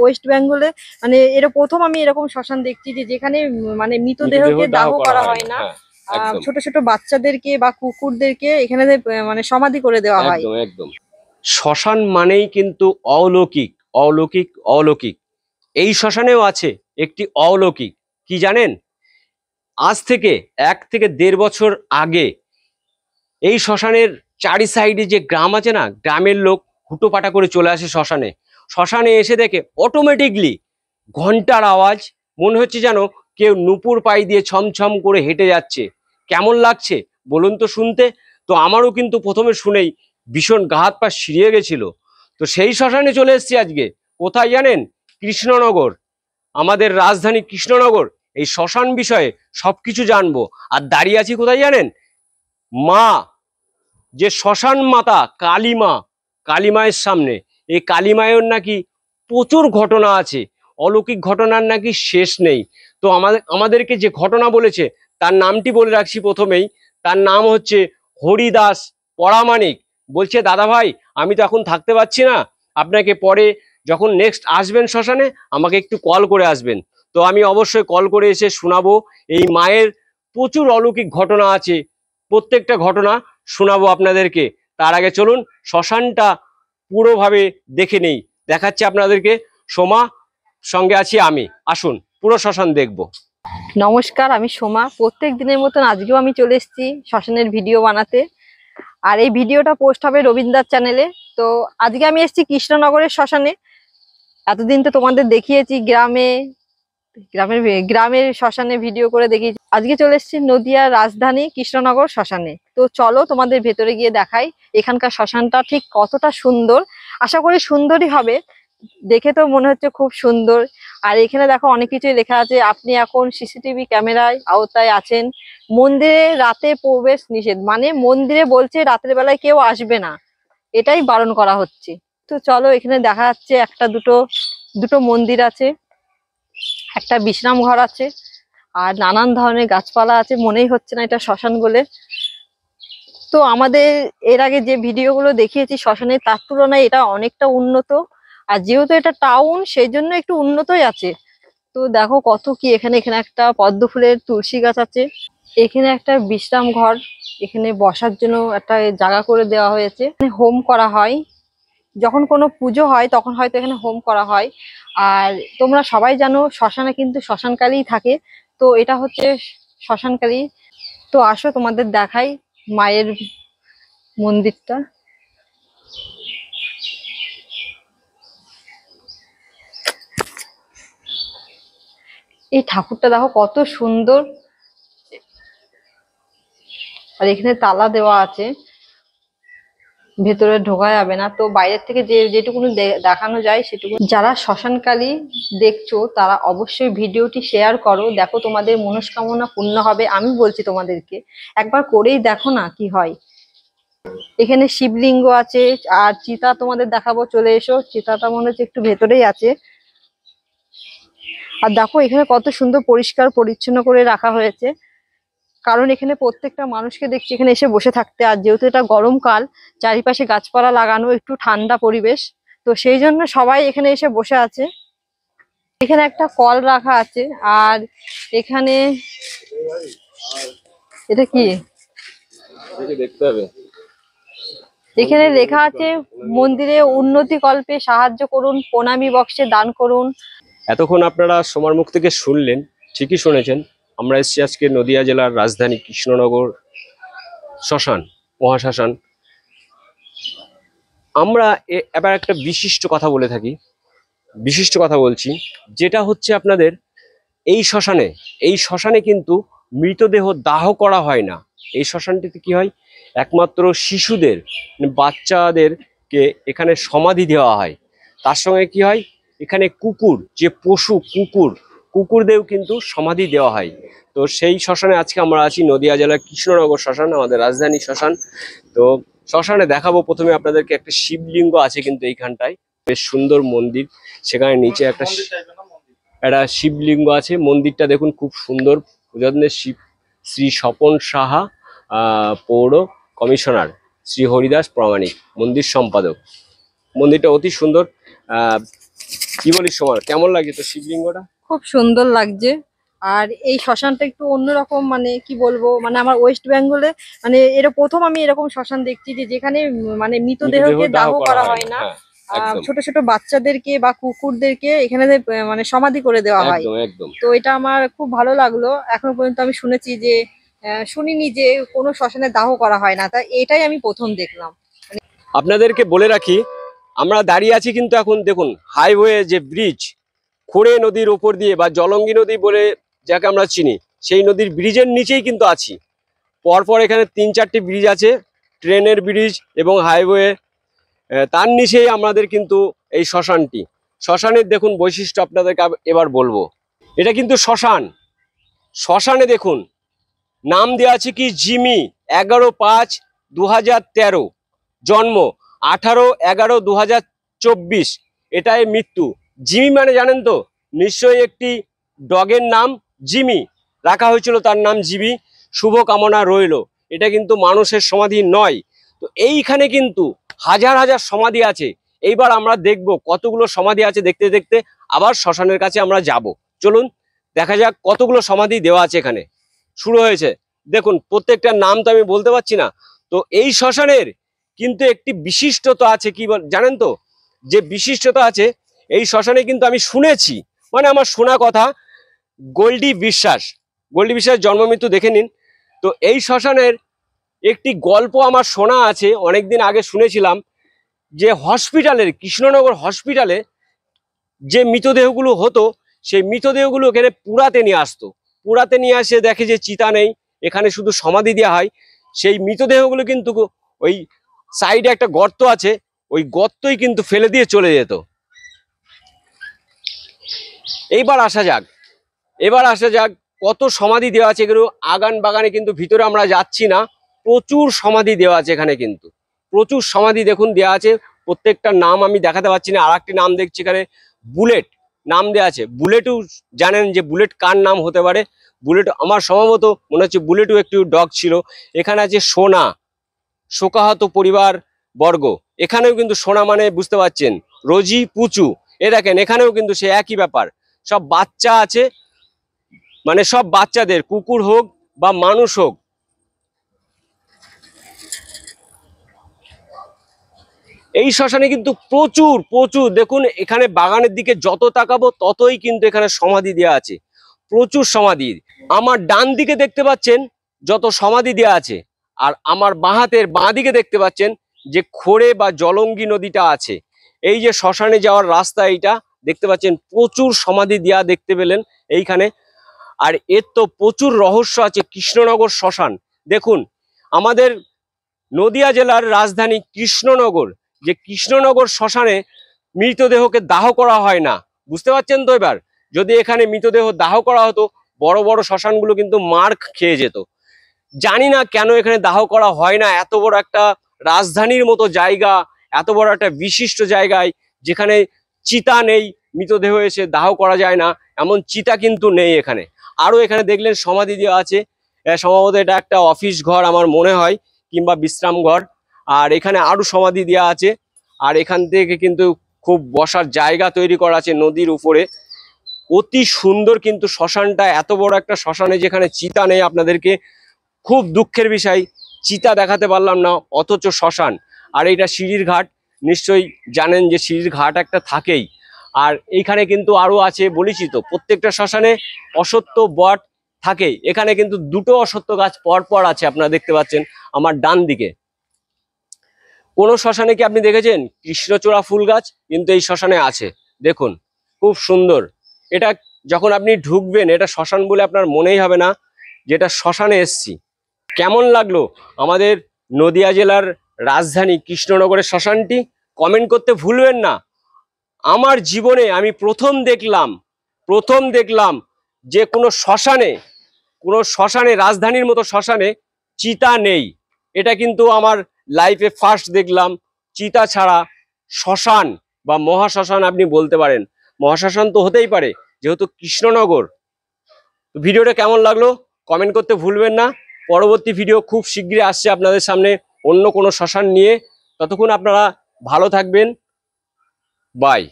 West বেঙ্গলে মানে এর প্রথম আমি এরকম শ্মশান দেখছি যে যেখানে মানে মৃতদেহকে দাহ করা হয় না, ছোট ছোট বাচ্চাদেরকে বা কুকুরদেরকে এখানে মানে সমাধি করে দেওয়া হয়। একদম একদম। শ্মশান মানেই কিন্তু অলৌকিক অলৌকিক অলৌকিক। এই শ্মশানেও আছে একটি অলৌকিক, কি জানেন? আজ থেকে 1 থেকে 1.5 বছর আগে এই শ্মশানের চারি সাইডে যে গ্রাম আছে না, গ্রামের লোক হুটোপাটা করে চলে আসে শ্মশানে। শ্মশানে এসে দেখে অটোমেটিকলি ঘন্টার আওয়াজ, মনে হচ্ছে যেন কেউ নুপুর পাই দিয়ে ছমছম করে হেঁটে যাচ্ছে। কেমন লাগছে বলুন তো শুনতে? তো আমারও কিন্তু প্রথমে শুনেই ভীষণ গা হাত পা শিরিয়ে গেছিল। তো সেই শ্মশানে চলে এসেছি আজকে। কোথায় জানেন? কৃষ্ণনগর, আমাদের রাজধানী কৃষ্ণনগর। এই শ্মশান বিষয়ে সবকিছু জানবো। আর দাঁড়িয়ে আছি কোথায় জানেন? মা, যে শ্মশান মাতা কালী মা, কালী মায়ের সামনে। এই কালী মায়ের নাকি প্রচুর ঘটনা আছে, অলৌকিক ঘটনার নাকি শেষ নেই। তো আমাদেরকে যে ঘটনা বলেছে তার নামটি বলে রাখছি প্রথমেই। তার নাম হচ্ছে হরিদাস পরামানিক। বলছে দাদা ভাই, আমি তো এখন থাকতে পারছি না, আপনাকে পরে যখন নেক্সট আসবেন শ্মশানে আমাকে একটু কল করে আসবেন। তো আমি অবশ্যই কল করে এসে শোনাবো। এই মায়ের প্রচুর অলৌকিক ঘটনা আছে, প্রত্যেকটা ঘটনা শোনাবো আপনাদেরকে। তার আগে চলুন শ্মশানটা পুরোভাবে দেখে নেই, দেখাচ্ছি আপনাদেরকে। সোমা, সঙ্গে আছি আমি, আসুন পুরো শ্মশান দেখবো। নমস্কার, আমি সোমা। প্রত্যেক দিনের মতন আজকেও আমি চলে এসেছি শ্মশানের ভিডিও বানাতে। আর এই ভিডিওটা পোস্ট হবে রবীন্দ্রার চ্যানেলে। তো আজকে আমি এসেছি কৃষ্ণনগরের শ্মশানে। এতদিন তো তোমাদের দেখিয়েছি গ্রামের শ্মশানে ভিডিও করে দেখিয়েছি। আজকে চলে এসেছি নদিয়ার রাজধানী কৃষ্ণনগর শ্মশানে। তো চলো তোমাদের ভেতরে গিয়ে দেখাই এখানকার শ্মশানটা ঠিক কতটা সুন্দর। আশা করি সুন্দরই হবে, দেখে তো মনে হচ্ছে খুব সুন্দর। আর এখানে দেখো অনেক কিছুই লেখা আছে। আপনি এখন সিসিটিভি ক্যামেরায় আওতায় আছেন। মন্দিরে রাতে প্রবেশ নিষেধ, মানে মন্দিরে বলছে রাতের বেলায় কেউ আসবে না, এটাই বারণ করা হচ্ছে। তো চলো, এখানে দেখা যাচ্ছে একটা দুটো মন্দির আছে, একটা বিশ্রাম ঘর আছে, আর নানান ধরনের গাছপালা আছে। মনেই হচ্ছে না এটা শ্মশান বলে। তো আমাদের এর আগে যে ভিডিওগুলো দেখিয়েছি শ্মশানের, তার তুলনায় এটা অনেকটা উন্নত। আর যেহেতু এটা টাউন, সেই জন্য একটু উন্নতই আছে। তো দেখো কত কি, এখানে একটা পদ্ম ফুলের তুলসী গাছ আছে। এখানে একটা বিশ্রাম ঘর, এখানে বসার জন্য একটা জায়গা করে দেওয়া হয়েছে। এখানে হোম করা হয়, যখন কোনো পুজো হয় তখন হয়তো এখানে হোম করা হয়। আর তোমরা সবাই জানো শ্মশানে কিন্তু শ্মশানকালীই থাকে। তো এটা হচ্ছে শ্মশানকালী। তো আসো তোমাদের দেখাই মায়ের মন্দিরটা। এই ঠাকুরটা দেখো কত সুন্দর। আর এখানে তালা দেওয়া আছে, ভেতরে ঢোকা যাবে না। তো বাইরের থেকে যেটুকু দেখানো যায় সেটুকু। যারা শ্মশানকালী দেখছো তারা অবশ্যই ভিডিওটি শেয়ার করো। দেখো তোমাদের মনস্কামনা পূর্ণ হবে, আমি বলছি তোমাদেরকে। একবার করেই দেখো না কি হয়। এখানে শিবলিঙ্গ আছে, আর চিতা তোমাদের দেখাবো, চলে এসো। চিতাটা মনে হচ্ছে একটু ভেতরেই আছে। আর দেখো এখানে কত সুন্দর পরিষ্কার পরিচ্ছন্ন করে রাখা হয়েছে, কারণ এখানে প্রত্যেকটা মানুষকে দেখছি এখানে এসে বসে থাকতে। আর যেহেতু এটা গরমকাল, চারিপাশে গাছপালা লাগানো, একটু ঠান্ডা পরিবেশ, তো সেই জন্য সবাই এখানে এসে বসে আছে। এখানে একটা কল রাখা আছে। আর এখানে এটা কি দেখতে হবে, এখানে লেখা আছে মন্দিরে উন্নতি কল্পে সাহায্য করুন, প্রণামী বক্সে দান করুন। এতক্ষণ আপনারা সোমার মুখ থেকে শুনলেন, ঠিকই শুনেছেন। আমরা এসেছি আজকে নদিয়া জেলার রাজধানী কৃষ্ণনগর শ্মশান, মহাশ্মশান। আমরা এবার একটা বিশিষ্ট কথা বলে থাকি, বিশিষ্ট কথা বলছি, যেটা হচ্ছে আপনাদের এই শ্মশানে কিন্তু মৃতদেহ দাহ করা হয় না। এই শ্মশানটিতে কি হয়, একমাত্র শিশুদের, বাচ্চাদেরকে এখানে সমাধি দেওয়া হয়। তার সঙ্গে কি হয়, এখানে কুকুর, যে পশু কুকুরদেরও কিন্তু সমাধি দেওয়া হয়। তো সেই শ্মশানে আজকে আমরা আছি, নদিয়া জেলার কৃষ্ণনগর শ্মশান, আমাদের রাজধানী শ্মশান। তো শ্মশানে দেখাবো প্রথমে আপনাদেরকে একটা শিবলিঙ্গ আছে কিন্তু এইখানটায়, বেশ সুন্দর মন্দির। সেখানে নিচে একটা শিবলিঙ্গ আছে। মন্দিরটা দেখুন খুব সুন্দর। যত্নের শ্রী স্বপন সাহা, পৌর কমিশনার শ্রী হরিদাস প্রামাণিক, মন্দির সম্পাদক। মন্দিরটা অতি সুন্দর। কি বলিস সমর, কেমন লাগে তো শিবলিঙ্গটা? খুব সুন্দর লাগছে। আর এই শ্মশানটা একটু অন্যরকম, মানে কি বলবো, মানে আমার ওয়েস্ট বেঙ্গলে মানে প্রথম আমি এরকম শ্মশান দেখছি যে যেখানে মানে মৃতদেহকে দাহ করা হয় না। হ্যাঁ, একদম ছোট ছোট বাচ্চাদেরকে বা কুকুরদেরকে এখানে মানে সমাধি করে দেওয়া হয়। একদম একদম। তো এটা আমার খুব ভালো লাগলো। এখনো পর্যন্ত আমি শুনেছি যে শুনিনি যে কোনো শ্মশানে দাহ করা হয় না, তা এটাই আমি প্রথম দেখলাম। আপনাদেরকে বলে রাখি, আমরা দাঁড়িয়ে আছি কিন্তু এখন দেখুন হাইওয়ে যে ব্রিজ, খোড়ে নদীর ওপর দিয়ে বা জলঙ্গি নদী বলে যাকে আমরা চিনি, সেই নদীর ব্রিজের নিচেই কিন্তু আছি। পরপর এখানে 3-4টি ব্রিজ আছে, ট্রেনের ব্রিজ এবং হাইওয়ে, তার নিচেই আমাদের কিন্তু এই শ্মশানটি। শ্মশানের দেখুন বৈশিষ্ট্য আপনাদেরকে এবার বলবো। এটা কিন্তু শ্মশান। শ্মশানে দেখুন নাম দেওয়া আছে কি জিমি, 11/5/2013, জন্ম 18/11/2024, এটাই মৃত্যু। জিমি মানে জানেন তো নিশ্চয়ই একটি ডগের নাম জিমি, রাখা হয়েছিল তার নাম জিমি, শুভ কামনা রইল। এটা কিন্তু মানুষের সমাধি নয়। তো এইখানে কিন্তু হাজার হাজার সমাধি আছে। এইবার আমরা দেখব কতগুলো সমাধি আছে। দেখতে দেখতে আবার শ্মশানের কাছে আমরা যাব। চলুন দেখা যাক কতগুলো সমাধি দেওয়া আছে এখানে। শুরু হয়েছে, দেখুন প্রত্যেকটার নাম তো আমি বলতে পারছি না। তো এই শ্মশানের কিন্তু একটি বিশিষ্টতা আছে, কি জানেন তো? যে বিশিষ্টতা আছে এই শ্মশানে কিন্তু আমি শুনেছি, মানে আমার শোনা কথা, গোল্ডি বিশ্বাস, গোল্ডি বিশ্বাস জন্ম মৃত্যু দেখে নিন। তো এই শ্মশানের একটি গল্প আমার শোনা আছে, অনেকদিন আগে শুনেছিলাম, যে হসপিটালের, কৃষ্ণনগর হসপিটালে যে মৃতদেহগুলো হতো, সেই মৃতদেহগুলো এখানে পুরাতে নিয়ে আসতো। পুরাতে নিয়ে আসে দেখে যে চিতা নেই, এখানে শুধু সমাধি দেওয়া হয়। সেই মৃতদেহগুলো কিন্তু ওই সাইডে একটা গর্ত আছে, ওই গর্তই কিন্তু ফেলে দিয়ে চলে যেত। এইবার আসা যাক, কত সমাধি দেওয়া আছে। এগুলো আগান বাগানে কিন্তু ভিতরে আমরা যাচ্ছি না, প্রচুর সমাধি দেওয়া আছে এখানে, কিন্তু প্রচুর সমাধি দেখুন দেওয়া আছে। প্রত্যেকটা নাম আমি দেখাতে পারছি না। আর একটি নাম দেখছি এখানে বুলেট নাম দেওয়া আছে। বুলেটও জানেন যে বুলেট কার নাম হতে পারে? বুলেট আমার সম্ভবত মনে হচ্ছে বুলেটও একটি ডগ ছিল। এখানে আছে সোনা, শোকাহত পরিবার বর্গ, এখানেও কিন্তু সোনা মানে বুঝতে পারছেন, রোজি পুচু, এ দেখেন এখানেও কিন্তু সে একই ব্যাপার। সব বাচ্চা আছে, মানে সব বাচ্চাদের, কুকুর হোক বা মানুষ হোক। এই শ্মশানে কিন্তু প্রচুর প্রচুর দেখুন, এখানে বাগানের দিকে যত তাকাবো ততই কিন্তু এখানে সমাধি দেওয়া আছে, প্রচুর সমাধি। আমার ডান দিকে দেখতে পাচ্ছেন যত সমাধি দেওয়া আছে, আর আমার বাঁ দিকে দেখতে পাচ্ছেন যে খোড়ে বা জলঙ্গি নদীটা আছে। এই যে শ্মশানে যাওয়ার রাস্তা, এইটা দেখতে পাচ্ছেন প্রচুর সমাধি দেওয়া দেখতে পেলেন এইখানে। আর এর তো প্রচুর রহস্য আছে। কৃষ্ণনগর শ্মশান দেখুন, আমাদের নদিয়া জেলার রাজধানী কৃষ্ণনগর, যে কৃষ্ণনগর শ্মশানে মৃতদেহকে দাহ করা হয় না। বুঝতে পারছেন তো? এবার যদি এখানে মৃতদেহ দাহ করা হতো, বড় বড় শ্মশানগুলো কিন্তু মার খেয়ে যেত। জানি না কেন এখানে দাহ করা হয় না। এত বড় একটা রাজধানীর মতো জায়গা, এত বড় একটা বিশিষ্ট জায়গায়, যেখানে চিতা নেই, মৃতদেহ এসে দাহ করা যায় না এমন চিতা কিন্তু নেই এখানে। আরো এখানে দেখলেন সমাধি দেওয়া আছে। সম্ভবত এটা একটা অফিস ঘর আমার মনে হয়, কিংবা বিশ্রাম ঘর। আর এখানে আরো সমাধি দেওয়া আছে। আর এখান থেকে কিন্তু খুব বসার জায়গা তৈরি করা আছে নদীর উপরে। অতি সুন্দর কিন্তু শ্মশানটা, এত বড় একটা শ্মশানে যেখানে চিতা নেই। আপনাদেরকে খুব দুঃখের বিষয়, চিতা দেখাতে পারলাম না, অথচ শ্মশান। আর এইটা সিঁড়ির ঘাট, নিশ্চয়ই জানেন যে সিঁড়ির ঘাট একটা থাকেই। আর এইখানে কিন্তু আরো আছে, বলেছি তো প্রত্যেকটা শ্মশানে অসত্য বট থাকেই। এখানে কিন্তু দুটো অসত্য গাছ পর পর আছে, আপনারা দেখতে পাচ্ছেন আমার ডান দিকে। কোন শ্মশানে কি আপনি দেখেছেন কৃষ্ণচূড়া ফুল গাছ? কিন্তু এই শ্মশানে আছে, দেখুন খুব সুন্দর। এটা যখন আপনি ঢুকবেন, এটা শ্মশান বলে আপনার মনেই হবে না যেটা শ্মশানে এসছি। কেমন লাগলো আমাদের নদিয়া জেলার রাজধানী কৃষ্ণনগরের শ্মশানটি? কমেন্ট করতে ভুলবেন না। আমার জীবনে আমি প্রথম দেখলাম যে কোনো শ্মশানে, রাজধানীর মতো শ্মশানে চিতা নেই। এটা কিন্তু আমার লাইফে ফার্স্ট দেখলাম। চিতা ছাড়া শ্মশান বা মহাশ্মশান আপনি বলতে পারেন, মহাশ্মশান তো হতেই পারে যেহেতু কৃষ্ণনগর। ভিডিওটা কেমন লাগলো কমেন্ট করতে ভুলবেন না। পরবর্তী ভিডিও খুব শীঘ্রই আসছে আপনাদের সামনে অন্য কোনো শ্মশান নিয়ে। ততক্ষণ আপনারা ভালো থাকবেন, বাই।